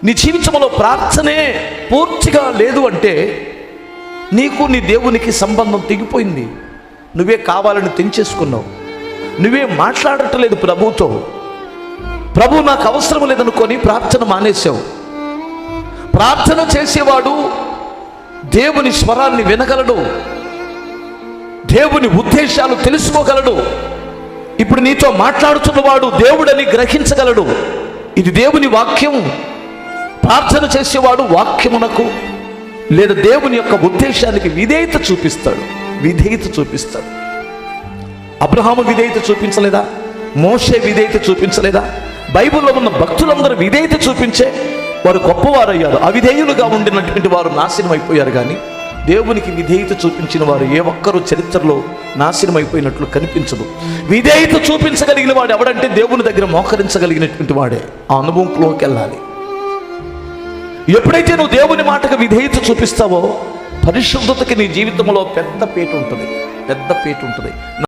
నీ జీవితంలో ప్రార్థనే పూర్తిగా లేదు అంటే నీకు నీ దేవునికి సంబంధం తెగిపోయింది. నువ్వే కావాలని తెంచేసుకున్నావు. నువ్వే మాట్లాడటలేదు ప్రభుతో. ప్రభు నాకు అవసరం లేదనుకొని ప్రార్థన మానేశావు. ప్రార్థన చేసేవాడు దేవుని స్వరాన్ని వినగలడు, దేవుని ఉద్దేశాలు తెలుసుకోగలడు. ఇప్పుడు నీతో మాట్లాడుతున్నవాడు దేవుడని గ్రహించగలడు. ఇది దేవుని వాక్యం. ప్రార్థన చేసేవాడు వాక్యమునకు లేదా దేవుని యొక్క ఉద్దేశానికి విధేయత చూపిస్తాడు. అబ్రహాము విధేయత చూపించలేదా? మోషే విధేయత చూపించలేదా? బైబిల్లో ఉన్న భక్తులందరూ విధేయత చూపించే వారు గొప్పవారయ్యారు. అవిధేయులుగా ఉండినటువంటి వారు నాశనం అయిపోయారు. కానీ దేవునికి విధేయత చూపించిన వారు ఏ ఒక్కరూ చరిత్రలో నాశనం అయిపోయినట్లు కనిపించదు. విధేయత చూపించగలిగిన వాడు ఎవడంటే దేవుని దగ్గర మోకరించగలిగినటువంటి వాడే. ఆ అనుభవంలోకి వెళ్ళాలి. ఎప్పుడైతే నువ్వు దేవుని మాటకు విధేయత చూపిస్తావో పరిశుద్ధతకి నీ జీవితంలో పెద్ద పేట ఉంటుంది.